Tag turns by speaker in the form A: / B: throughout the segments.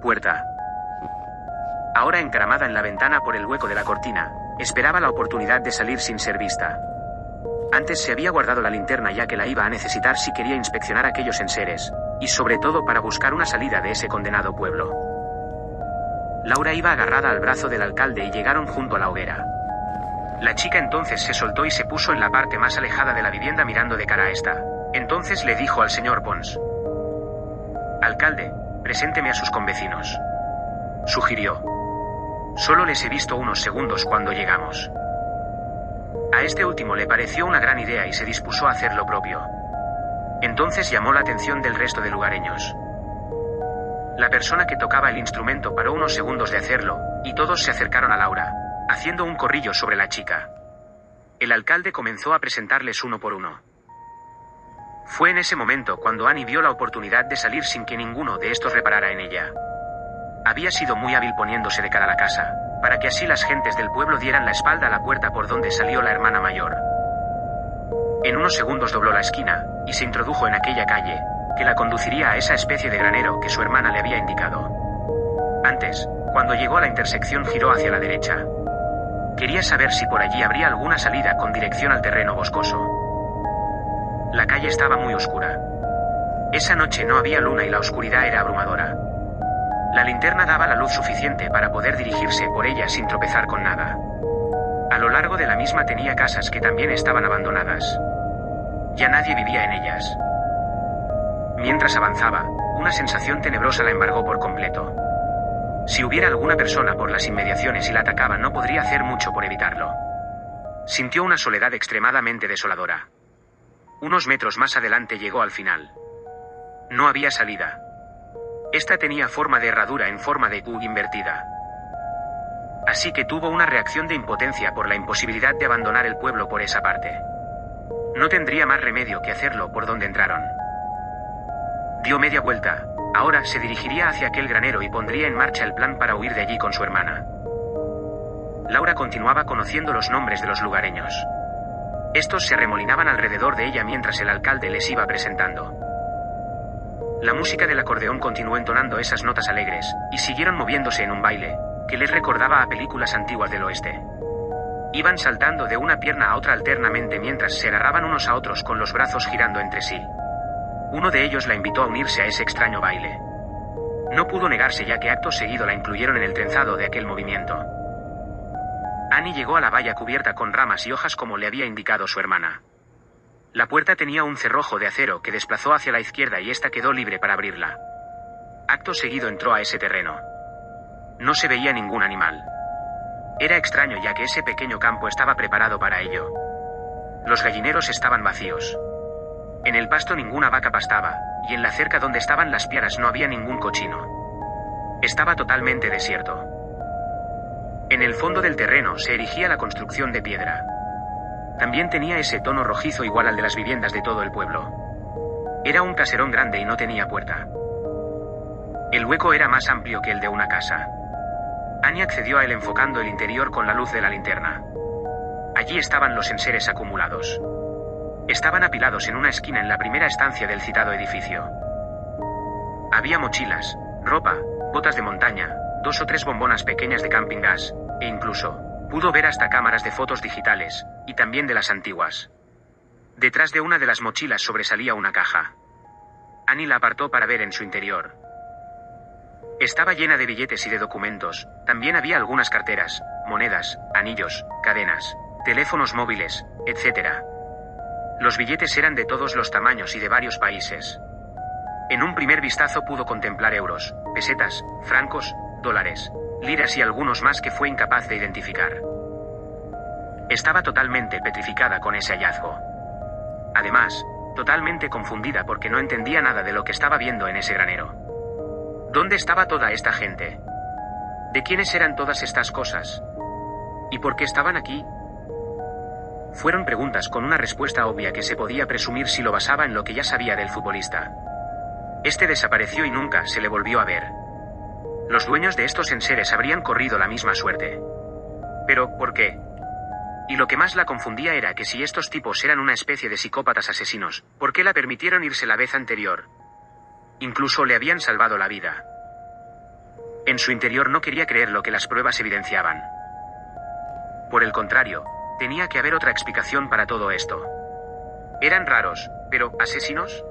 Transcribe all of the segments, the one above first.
A: puerta. Ahora encaramada en la ventana por el hueco de la cortina, esperaba la oportunidad de salir sin ser vista. Antes se había guardado la linterna ya que la iba a necesitar si quería inspeccionar aquellos enseres, y sobre todo para buscar una salida de ese condenado pueblo. Laura iba agarrada al brazo del alcalde y llegaron junto a la hoguera. La chica entonces se soltó y se puso en la parte más alejada de la vivienda mirando de cara a esta. Entonces le dijo al señor Pons: «Alcalde, presénteme a sus convecinos», sugirió. «Solo les he visto unos segundos cuando llegamos». A este último le pareció una gran idea y se dispuso a hacer lo propio. Entonces llamó la atención del resto de lugareños. La persona que tocaba el instrumento paró unos segundos de hacerlo, y todos se acercaron a Laura, haciendo un corrillo sobre la chica. El alcalde comenzó a presentarles uno por uno. Fue en ese momento cuando Annie vio la oportunidad de salir sin que ninguno de estos reparara en ella. Había sido muy hábil poniéndose de cara a la casa, para que así las gentes del pueblo dieran la espalda a la puerta por donde salió la hermana mayor. En unos segundos dobló la esquina, y se introdujo en aquella calle, que la conduciría a esa especie de granero que su hermana le había indicado. Antes, cuando llegó a la intersección giró hacia la derecha. Quería saber si por allí habría alguna salida con dirección al terreno boscoso. La calle estaba muy oscura. Esa noche no había luna y la oscuridad era abrumadora. La linterna daba la luz suficiente para poder dirigirse por ella sin tropezar con nada. A lo largo de la misma tenía casas que también estaban abandonadas. Ya nadie vivía en ellas. Mientras avanzaba, una sensación tenebrosa la embargó por completo. Si hubiera alguna persona por las inmediaciones y la atacaba, no podría hacer mucho por evitarlo. Sintió una soledad extremadamente desoladora. Unos metros más adelante llegó al final. No había salida. Esta tenía forma de herradura en forma de U invertida. Así que tuvo una reacción de impotencia por la imposibilidad de abandonar el pueblo por esa parte. No tendría más remedio que hacerlo por donde entraron. Dio media vuelta. Ahora se dirigiría hacia aquel granero y pondría en marcha el plan para huir de allí con su hermana. Laura continuaba conociendo los nombres de los lugareños. Estos se arremolinaban alrededor de ella mientras el alcalde les iba presentando. La música del acordeón continuó entonando esas notas alegres, y siguieron moviéndose en un baile, que les recordaba a películas antiguas del oeste. Iban saltando de una pierna a otra alternamente mientras se agarraban unos a otros con los brazos girando entre sí. Uno de ellos la invitó a unirse a ese extraño baile. No pudo negarse ya que acto seguido la incluyeron en el trenzado de aquel movimiento. Annie llegó a la valla cubierta con ramas y hojas como le había indicado su hermana. La puerta tenía un cerrojo de acero que desplazó hacia la izquierda y ésta quedó libre para abrirla. Acto seguido entró a ese terreno. No se veía ningún animal. Era extraño ya que ese pequeño campo estaba preparado para ello. Los gallineros estaban vacíos. En el pasto ninguna vaca pastaba, y en la cerca donde estaban las piaras no había ningún cochino. Estaba totalmente desierto. En el fondo del terreno se erigía la construcción de piedra. También tenía ese tono rojizo igual al de las viviendas de todo el pueblo. Era un caserón grande y no tenía puerta. El hueco era más amplio que el de una casa. Annie accedió a él enfocando el interior con la luz de la linterna. Allí estaban los enseres acumulados. Estaban apilados en una esquina en la primera estancia del citado edificio. Había mochilas, ropa, botas de montaña, 2 o 3 bombonas pequeñas de camping gas, e incluso, pudo ver hasta cámaras de fotos digitales, y también de las antiguas. Detrás de una de las mochilas sobresalía una caja. Annie la apartó para ver en su interior. Estaba llena de billetes y de documentos, también había algunas carteras, monedas, anillos, cadenas, teléfonos móviles, etc. Los billetes eran de todos los tamaños y de varios países. En un primer vistazo pudo contemplar euros, pesetas, francos, dólares, liras y algunos más que fue incapaz de identificar. Estaba totalmente petrificada con ese hallazgo. Además, totalmente confundida porque no entendía nada de lo que estaba viendo en ese granero. ¿Dónde estaba toda esta gente? ¿De quiénes eran todas estas cosas? ¿Y por qué estaban aquí? Fueron preguntas con una respuesta obvia que se podía presumir si lo basaba en lo que ya sabía del futbolista. Este desapareció y nunca se le volvió a ver. Los dueños de estos enseres habrían corrido la misma suerte. Pero, ¿por qué? Y lo que más la confundía era que si estos tipos eran una especie de psicópatas asesinos, ¿por qué la permitieron irse la vez anterior? Incluso le habían salvado la vida. En su interior no quería creer lo que las pruebas evidenciaban. Por el contrario, tenía que haber otra explicación para todo esto. Eran raros, pero ¿asesinos?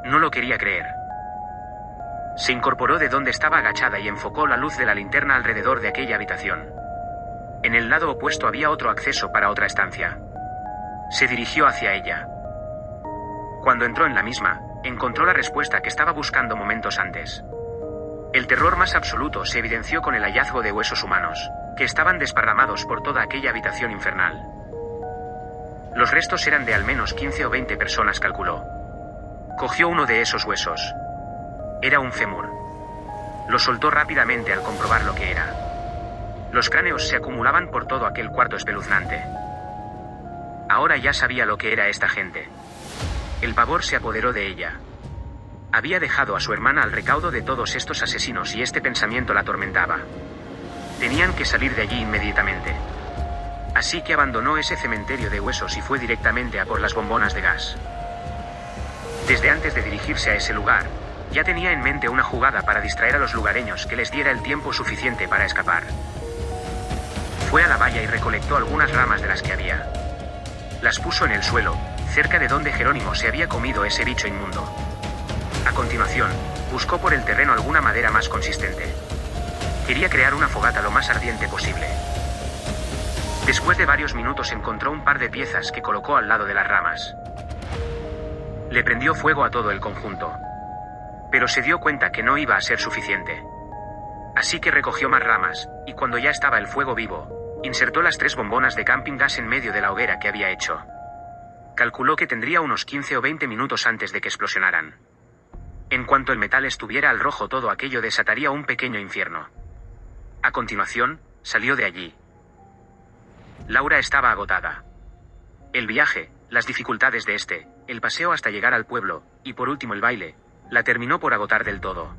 A: No lo quería creer. Se incorporó de donde estaba agachada y enfocó la luz de la linterna alrededor de aquella habitación. En el lado opuesto había otro acceso para otra estancia. Se dirigió hacia ella. Cuando entró en la misma, encontró la respuesta que estaba buscando momentos antes. El terror más absoluto se evidenció con el hallazgo de huesos humanos, que estaban desparramados por toda aquella habitación infernal. Los restos eran de al menos 15 o 20 personas, calculó. Cogió uno de esos huesos. Era un fémur. Lo soltó rápidamente al comprobar lo que era. Los cráneos se acumulaban por todo aquel cuarto espeluznante. Ahora ya sabía lo que era esta gente. El pavor se apoderó de ella. Había dejado a su hermana al recaudo de todos estos asesinos y este pensamiento la atormentaba. Tenían que salir de allí inmediatamente. Así que abandonó ese cementerio de huesos y fue directamente a por las bombonas de gas. Desde antes de dirigirse a ese lugar, ya tenía en mente una jugada para distraer a los lugareños que les diera el tiempo suficiente para escapar. Fue a la valla y recolectó algunas ramas de las que había. Las puso en el suelo, cerca de donde Jerónimo se había comido ese bicho inmundo. A continuación, buscó por el terreno alguna madera más consistente. Quería crear una fogata lo más ardiente posible. Después de varios minutos encontró un par de piezas que colocó al lado de las ramas. Le prendió fuego a todo el conjunto. Pero se dio cuenta que no iba a ser suficiente. Así que recogió más ramas, y cuando ya estaba el fuego vivo, insertó las 3 bombonas de camping gas en medio de la hoguera que había hecho. Calculó que tendría unos 15 o 20 minutos antes de que explosionaran. En cuanto el metal estuviera al rojo, todo aquello desataría un pequeño infierno. A continuación, salió de allí. Laura estaba agotada. El viaje, las dificultades de este, el paseo hasta llegar al pueblo, y por último el baile, la terminó por agotar del todo.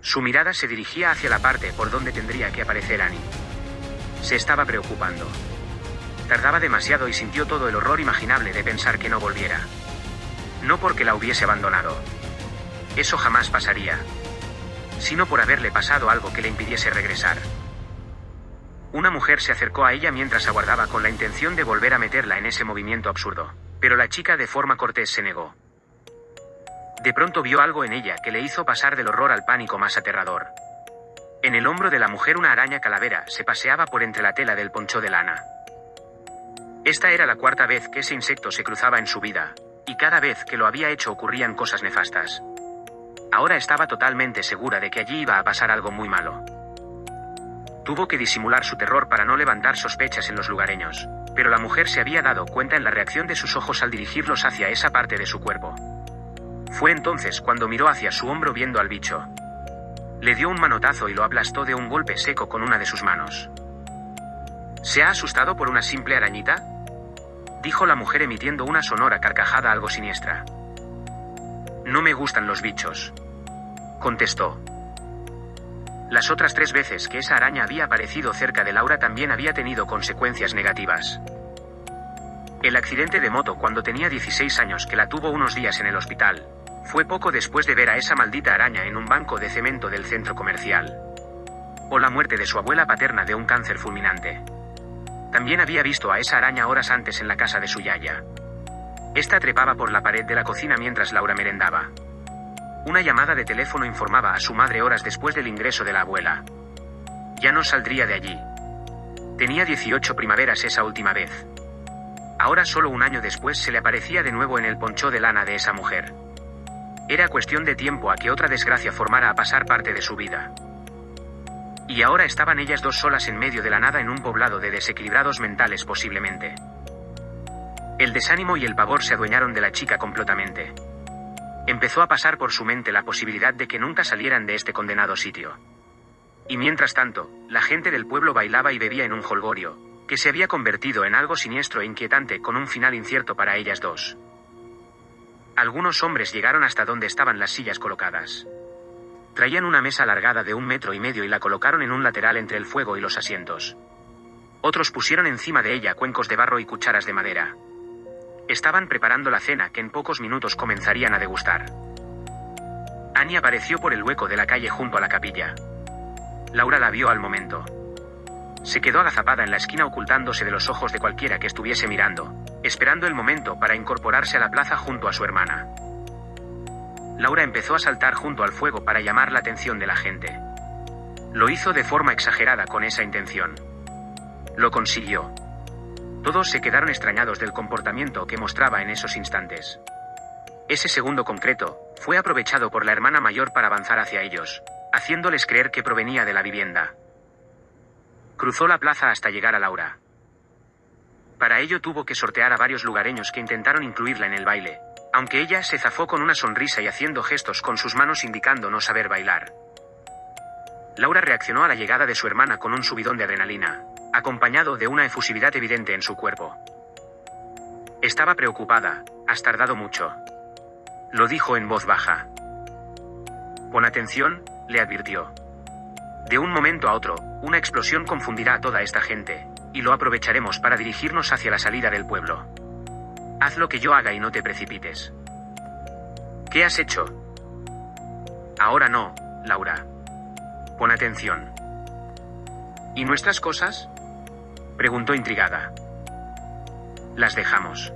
A: Su mirada se dirigía hacia la parte por donde tendría que aparecer Annie. Se estaba preocupando. Tardaba demasiado y sintió todo el horror imaginable de pensar que no volviera. No porque la hubiese abandonado. Eso jamás pasaría. Sino por haberle pasado algo que le impidiese regresar. Una mujer se acercó a ella mientras aguardaba con la intención de volver a meterla en ese movimiento absurdo, pero la chica de forma cortés se negó. De pronto vio algo en ella que le hizo pasar del horror al pánico más aterrador. En el hombro de la mujer una araña calavera se paseaba por entre la tela del poncho de lana. Esta era la 4ª vez que ese insecto se cruzaba en su vida, y cada vez que lo había hecho ocurrían cosas nefastas. Ahora estaba totalmente segura de que allí iba a pasar algo muy malo. Tuvo que disimular su terror para no levantar sospechas en los lugareños, pero la mujer se había dado cuenta en la reacción de sus ojos al dirigirlos hacia esa parte de su cuerpo. Fue entonces cuando miró hacia su hombro viendo al bicho. Le dio un manotazo y lo aplastó de un golpe seco con una de sus manos. ¿Se ha asustado por una simple arañita?, dijo la mujer emitiendo una sonora carcajada algo siniestra. No me gustan los bichos, contestó. Las otras 3 veces que esa araña había aparecido cerca de Laura también había tenido consecuencias negativas. El accidente de moto cuando tenía 16 años, que la tuvo unos días en el hospital, fue poco después de ver a esa maldita araña en un banco de cemento del centro comercial. O la muerte de su abuela paterna de un cáncer fulminante. También había visto a esa araña horas antes en la casa de su yaya. Esta trepaba por la pared de la cocina mientras Laura merendaba. Una llamada de teléfono informaba a su madre horas después del ingreso de la abuela. Ya no saldría de allí. Tenía 18 primaveras esa última vez. Ahora, solo un año después, se le aparecía de nuevo en el poncho de lana de esa mujer. Era cuestión de tiempo a que otra desgracia formara a pasar parte de su vida. Y ahora estaban ellas dos solas en medio de la nada en un poblado de desequilibrados mentales posiblemente. El desánimo y el pavor se adueñaron de la chica completamente. Empezó a pasar por su mente la posibilidad de que nunca salieran de este condenado sitio. Y mientras tanto, la gente del pueblo bailaba y bebía en un jolgorio, que se había convertido en algo siniestro e inquietante con un final incierto para ellas dos. Algunos hombres llegaron hasta donde estaban las sillas colocadas. Traían una mesa alargada de 1,5 metros y la colocaron en un lateral entre el fuego y los asientos. Otros pusieron encima de ella cuencos de barro y cucharas de madera. Estaban preparando la cena que en pocos minutos comenzarían a degustar. Annie apareció por el hueco de la calle junto a la capilla. Laura la vio al momento. Se quedó agazapada en la esquina ocultándose de los ojos de cualquiera que estuviese mirando, esperando el momento para incorporarse a la plaza junto a su hermana. Laura empezó a saltar junto al fuego para llamar la atención de la gente. Lo hizo de forma exagerada con esa intención. Lo consiguió. Todos se quedaron extrañados del comportamiento que mostraba en esos instantes. Ese segundo concreto fue aprovechado por la hermana mayor para avanzar hacia ellos, haciéndoles creer que provenía de la vivienda. Cruzó la plaza hasta llegar a Laura. Para ello tuvo que sortear a varios lugareños que intentaron incluirla en el baile, aunque ella se zafó con una sonrisa y haciendo gestos con sus manos indicando no saber bailar. Laura reaccionó a la llegada de su hermana con un subidón de adrenalina, acompañado de una efusividad evidente en su cuerpo. Estaba preocupada, has tardado mucho. Lo dijo en voz baja. Pon atención, le advirtió. De un momento a otro, una explosión confundirá a toda esta gente, y lo aprovecharemos para dirigirnos hacia la salida del pueblo. Haz lo que yo haga y no te precipites. ¿Qué has hecho? Ahora no, Laura. Pon atención. ¿Y nuestras cosas? Preguntó intrigada. Las dejamos.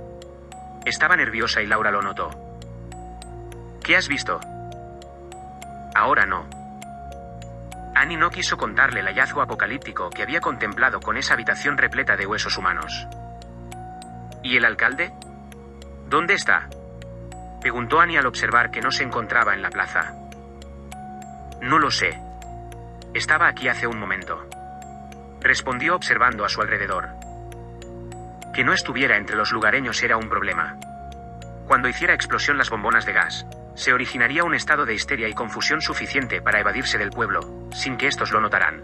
A: Estaba nerviosa y Laura lo notó. ¿Qué has visto? Ahora no. Annie no quiso contarle el hallazgo apocalíptico que había contemplado con esa habitación repleta de huesos humanos. ¿Y el alcalde? ¿Dónde está? Preguntó Annie al observar que no se encontraba en la plaza. No lo sé. Estaba aquí hace un momento. Respondió observando a su alrededor. Que no estuviera entre los lugareños era un problema. Cuando hiciera explosión las bombonas de gas, se originaría un estado de histeria y confusión suficiente para evadirse del pueblo, sin que estos lo notaran.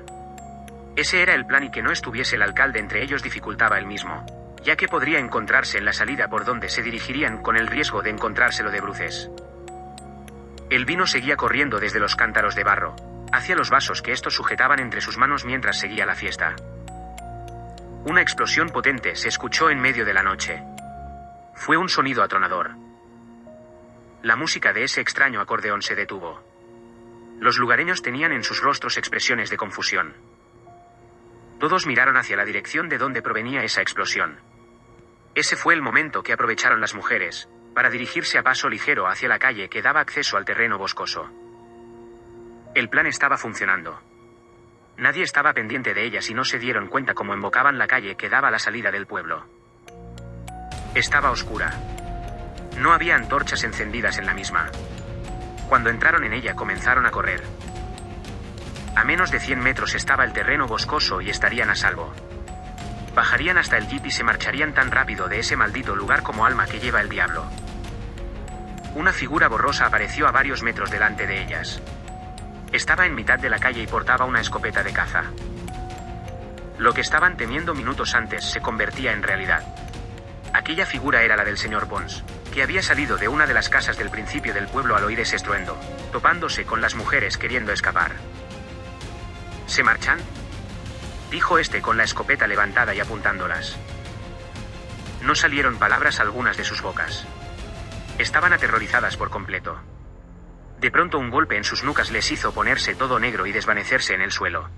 A: Ese era el plan y que no estuviese el alcalde entre ellos dificultaba el mismo, ya que podría encontrarse en la salida por donde se dirigirían con el riesgo de encontrárselo de bruces. El vino seguía corriendo desde los cántaros de barro, hacia los vasos que estos sujetaban entre sus manos mientras seguía la fiesta. Una explosión potente se escuchó en medio de la noche. Fue un sonido atronador. La música de ese extraño acordeón se detuvo. Los lugareños tenían en sus rostros expresiones de confusión. Todos miraron hacia la dirección de donde provenía esa explosión. Ese fue el momento que aprovecharon las mujeres, para dirigirse a paso ligero hacia la calle que daba acceso al terreno boscoso. El plan estaba funcionando. Nadie estaba pendiente de ellas y no se dieron cuenta cómo embocaban la calle que daba a la salida del pueblo. Estaba oscura. No había antorchas encendidas en la misma. Cuando entraron en ella comenzaron a correr. A menos de 100 metros estaba el terreno boscoso y estarían a salvo. Bajarían hasta el jeep y se marcharían tan rápido de ese maldito lugar como alma que lleva el diablo. Una figura borrosa apareció a varios metros delante de ellas. Estaba en mitad de la calle y portaba una escopeta de caza. Lo que estaban temiendo minutos antes se convertía en realidad. Aquella figura era la del señor Pons, que había salido de una de las casas del principio del pueblo al oír ese estruendo, topándose con las mujeres queriendo escapar. ¿Se marchan?, dijo este con la escopeta levantada y apuntándolas. No salieron palabras algunas de sus bocas. Estaban aterrorizadas por completo. De pronto un golpe en sus nucas les hizo ponerse todo negro y desvanecerse en el suelo.